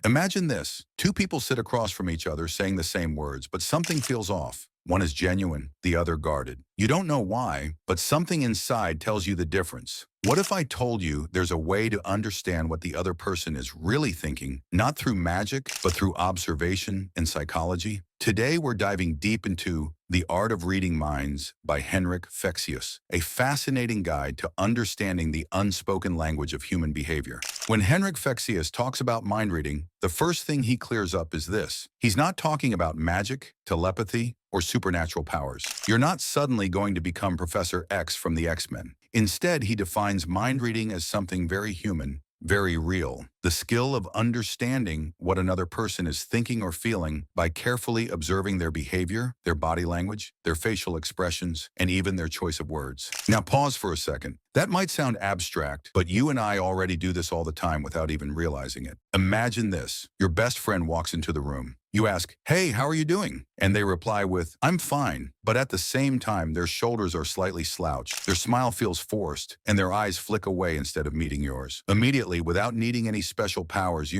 Imagine this. Two people sit across from each other saying the same words, but something feels off. One is genuine, the other guarded. You don't know why, but something inside tells you the difference. What if I told you there's a way to understand what the other person is really thinking, not through magic, but through observation and psychology? Today, we're diving deep into The Art of Reading Minds by Henrik Fexeus, a fascinating guide to understanding the unspoken language of human behavior. When Henrik Fexeus talks about mind reading, the first thing he clears up is this. He's not talking about magic, telepathy, or supernatural powers. You're not suddenly going to become Professor X from the X-Men. Instead, he defines mind reading as something very human, very real. The skill of understanding what another person is thinking or feeling by carefully observing their behavior, their body language, their facial expressions, and even their choice of words. Now pause for a second. That might sound abstract, but you and I already do this all the time without even realizing it. Imagine this. Your best friend walks into the room. You ask, "Hey, how are you doing?" And they reply with, "I'm fine." But at the same time, their shoulders are slightly slouched, their smile feels forced, and their eyes flick away instead of meeting yours. Immediately, without needing any special powers,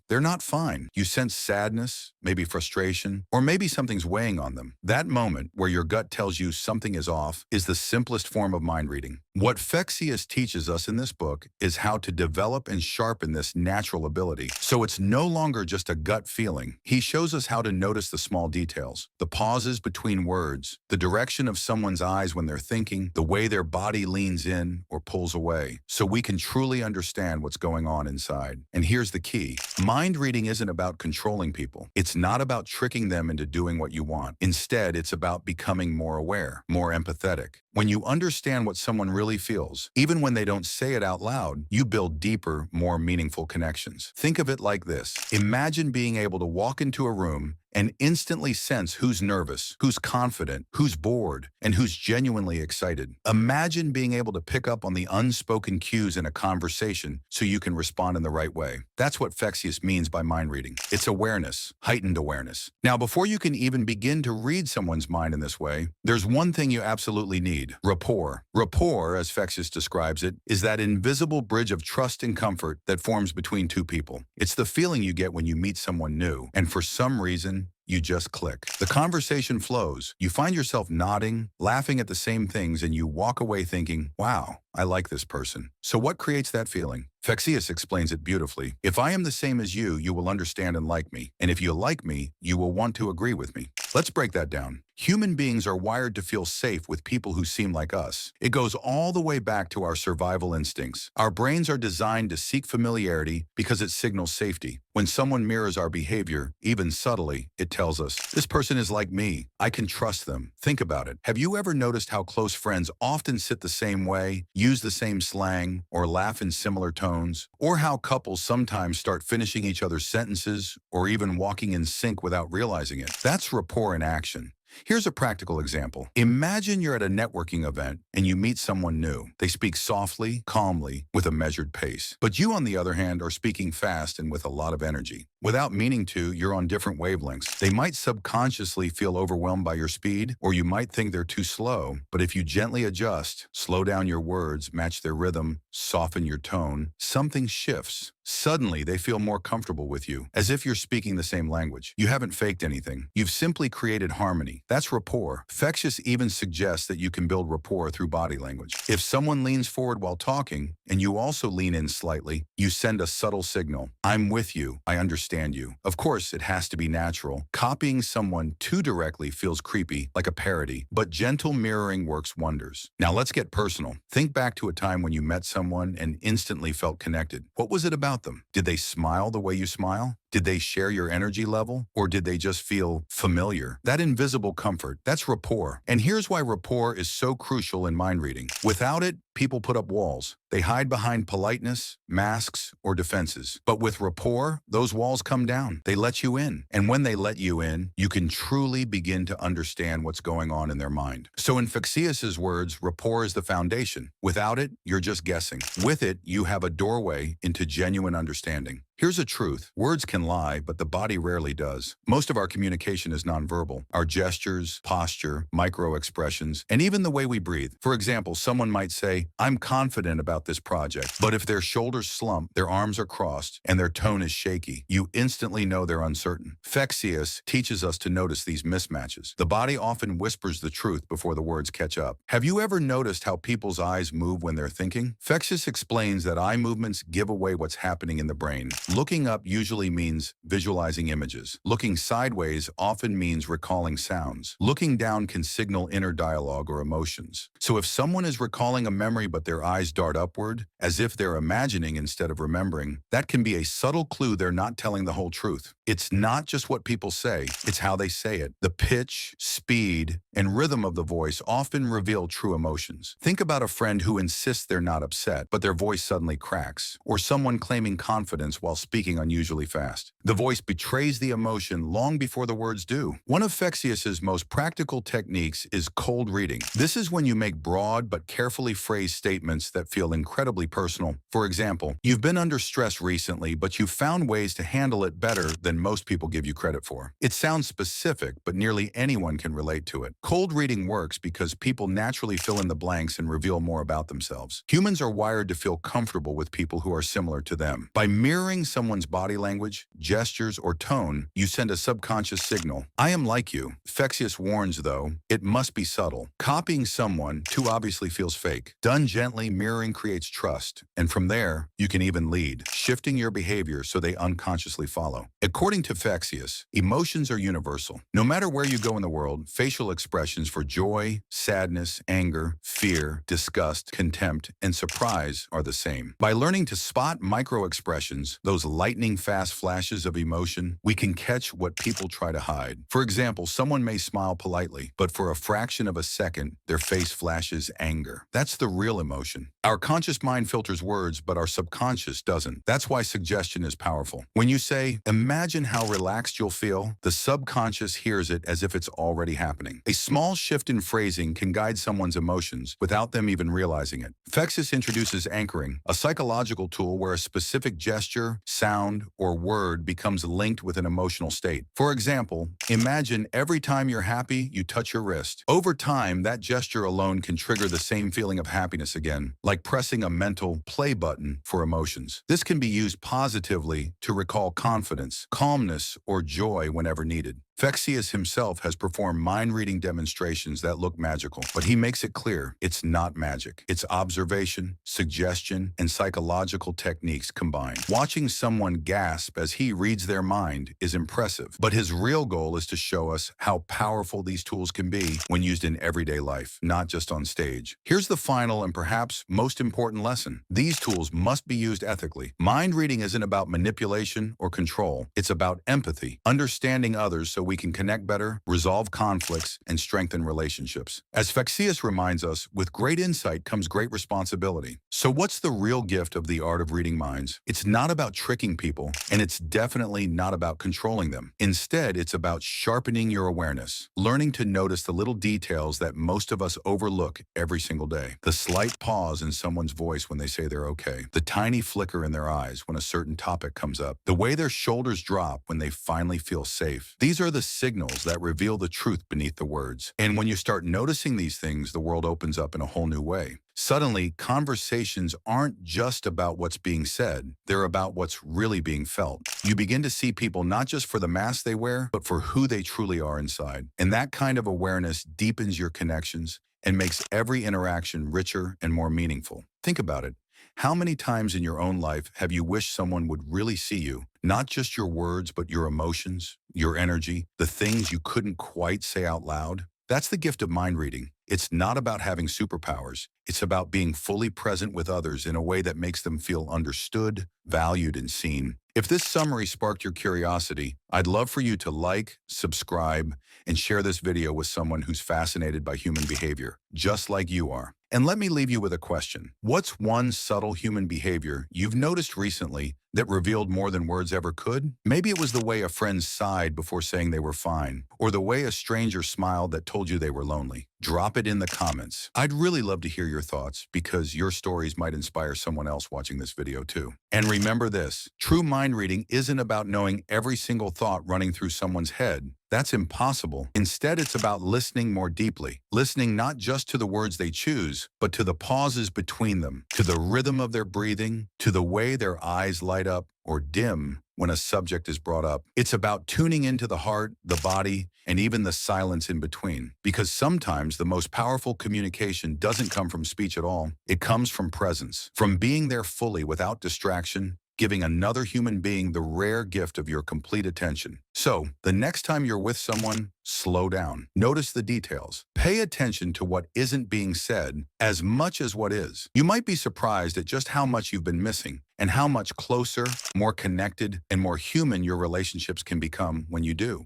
they're not fine. You sense sadness, maybe frustration, or maybe something's weighing on them. That moment where your gut tells you something is off is the simplest form of mind reading. What Fexeus teaches us in this book is how to develop and sharpen this natural ability. So it's no longer just a gut feeling. He shows us how to notice the small details, the pauses between words, the direction of someone's eyes when they're thinking, the way their body leans in or pulls away, so we can truly understand what's going on inside. And here's the key. Mind reading isn't about controlling people. It's not about tricking them into doing what you want. Instead, it's about becoming more aware, more empathetic. When you understand what someone really feels, even when they don't say it out loud, you build deeper, more meaningful connections. Think of it like this. Imagine being able to walk into a room and instantly sense who's nervous, who's confident, who's bored, and who's genuinely excited. Imagine being able to pick up on the unspoken cues in a conversation so you can respond in the right way. That's what Fexeus means by mind reading. It's awareness, heightened awareness. Now, before you can even begin to read someone's mind in this way, there's one thing you absolutely need: rapport. Rapport, as Fexeus describes it, is that invisible bridge of trust and comfort that forms between two people. It's the feeling you get when you meet someone new, and for some reason, you just click. The conversation flows. You find yourself nodding, laughing at the same things, and you walk away thinking, wow, I like this person. So what creates that feeling? Fexeus explains it beautifully. If I am the same as you will understand and like me. And if you like me, you will want to agree with me. Let's break that down. Human beings are wired to feel safe with people who seem like us. It goes all the way back to our survival instincts. Our brains are designed to seek familiarity because it signals safety. When someone mirrors our behavior, even subtly, it tells us, this person is like me. I can trust them. Think about it. Have you ever noticed how close friends often sit the same way, use the same slang, or laugh in similar tones? Or how couples sometimes start finishing each other's sentences or even walking in sync without realizing it? That's rapport in action. Here's a practical example. Imagine you're at a networking event and you meet someone new. They speak softly, calmly, with a measured pace. But you, on the other hand, are speaking fast and with a lot of energy. Without meaning to, you're on different wavelengths. They might subconsciously feel overwhelmed by your speed, or you might think they're too slow. But if you gently adjust, slow down your words, match their rhythm, soften your tone, something shifts. Suddenly, they feel more comfortable with you, as if you're speaking the same language. You haven't faked anything. You've simply created harmony. That's rapport. Fexeus even suggests that you can build rapport through body language. If someone leans forward while talking, and you also lean in slightly, you send a subtle signal. I'm with you. I understand you. Of course, it has to be natural. Copying someone too directly feels creepy, like a parody, but gentle mirroring works wonders. Now let's get personal. Think back to a time when you met someone and instantly felt connected. What was it about them? Did they smile the way you smile? Did they share your energy level? Or did they just feel familiar? That invisible comfort, that's rapport. And here's why rapport is so crucial in mind reading. Without it, people put up walls. They hide behind politeness, masks, or defenses. But with rapport, those walls come down. They let you in. And when they let you in, you can truly begin to understand what's going on in their mind. So in Fexeus's words, rapport is the foundation. Without it, you're just guessing. With it, you have a doorway into genuine understanding. Here's a truth. Words can lie, but the body rarely does. Most of our communication is nonverbal. Our gestures, posture, micro-expressions, and even the way we breathe. For example, someone might say, "I'm confident about this project," but if their shoulders slump, their arms are crossed, and their tone is shaky, you instantly know they're uncertain. Fexeus teaches us to notice these mismatches. The body often whispers the truth before the words catch up. Have you ever noticed how people's eyes move when they're thinking? Fexeus explains that eye movements give away what's happening in the brain. Looking up usually means visualizing images. Looking sideways often means recalling sounds. Looking down can signal inner dialogue or emotions. So if someone is recalling a memory but their eyes dart upward, as if they're imagining instead of remembering, that can be a subtle clue they're not telling the whole truth. It's not just what people say, it's how they say it. The pitch, speed, and rhythm of the voice often reveal true emotions. Think about a friend who insists they're not upset, but their voice suddenly cracks, or someone claiming confidence while speaking unusually fast. The voice betrays the emotion long before the words do. One of Fexeus's most practical techniques is cold reading. This is when you make broad but carefully phrased statements that feel incredibly personal. For example, you've been under stress recently, but you've found ways to handle it better than most people give you credit for. It sounds specific, but nearly anyone can relate to it. Cold reading works because people naturally fill in the blanks and reveal more about themselves. Humans are wired to feel comfortable with people who are similar to them. By mirroring someone's body language, gestures, or tone, you send a subconscious signal. I am like you. Fexeus warns, though, it must be subtle. Copying someone too obviously feels fake. Done gently, mirroring creates trust. And from there, you can even lead, shifting your behavior so they unconsciously follow. According to Fexeus, emotions are universal. No matter where you go in the world, facial expressions for joy, sadness, anger, fear, disgust, contempt, and surprise are the same. By learning to spot micro-expressions, those lightning-fast flashes of emotion, we can catch what people try to hide. For example, someone may smile politely, but for a fraction of a second, their face flashes anger. That's the real emotion. Our conscious mind filters words, but our subconscious doesn't. That's why suggestion is powerful. When you say, "Imagine how relaxed you'll feel," the subconscious hears it as if it's already happening. A small shift in phrasing can guide someone's emotions without them even realizing it. Fexeus introduces anchoring, a psychological tool where a specific gesture, sound, or word becomes linked with an emotional state. For example, imagine every time you're happy, you touch your wrist. Over time, that gesture alone can trigger the same feeling of happiness again, like pressing a mental play button for emotions. This can be used positively to recall confidence, calmness, or joy whenever needed. Fexeus himself has performed mind-reading demonstrations that look magical, but he makes it clear it's not magic. It's observation, suggestion, and psychological techniques combined. Watching someone gasp as he reads their mind is impressive, but his real goal is to show us how powerful these tools can be when used in everyday life, not just on stage. Here's the final and perhaps most important lesson. These tools must be used ethically. Mind reading isn't about manipulation or control. It's about empathy, understanding others so we can connect better, resolve conflicts, and strengthen relationships. As Fexeus reminds us, with great insight comes great responsibility. So what's the real gift of the art of reading minds? It's not about tricking people, and it's definitely not about controlling them. Instead, it's about sharpening your awareness, learning to notice the little details that most of us overlook every single day. The slight pause in someone's voice when they say they're okay, the tiny flicker in their eyes when a certain topic comes up, the way their shoulders drop when they finally feel safe. These are the signals that reveal the truth beneath the words. And when you start noticing these things, the world opens up in a whole new way. Suddenly, conversations aren't just about what's being said, they're about what's really being felt. You begin to see people not just for the mask they wear, but for who they truly are inside. And that kind of awareness deepens your connections and makes every interaction richer and more meaningful. Think about it. How many times in your own life have you wished someone would really see you? Not just your words, but your emotions, your energy, the things you couldn't quite say out loud? That's the gift of mind reading. It's not about having superpowers. It's about being fully present with others in a way that makes them feel understood, valued, and seen. If this summary sparked your curiosity, I'd love for you to like, subscribe, and share this video with someone who's fascinated by human behavior, just like you are. And let me leave you with a question. What's one subtle human behavior you've noticed recently that revealed more than words ever could? Maybe it was the way a friend sighed before saying they were fine, or the way a stranger smiled that told you they were lonely. Drop it in the comments. I'd really love to hear your thoughts because your stories might inspire someone else watching this video too. And remember this, true mind reading isn't about knowing every single thought running through someone's head. That's impossible. Instead, it's about listening more deeply. Listening not just to the words they choose, but to the pauses between them, to the rhythm of their breathing, to the way their eyes light up or dim when a subject is brought up. It's about tuning into the heart, the body, and even the silence in between. Because sometimes the most powerful communication doesn't come from speech at all. It comes from presence, from being there fully without distraction, giving another human being the rare gift of your complete attention. So, the next time you're with someone, slow down. Notice the details. Pay attention to what isn't being said as much as what is. You might be surprised at just how much you've been missing and how much closer, more connected, and more human your relationships can become when you do.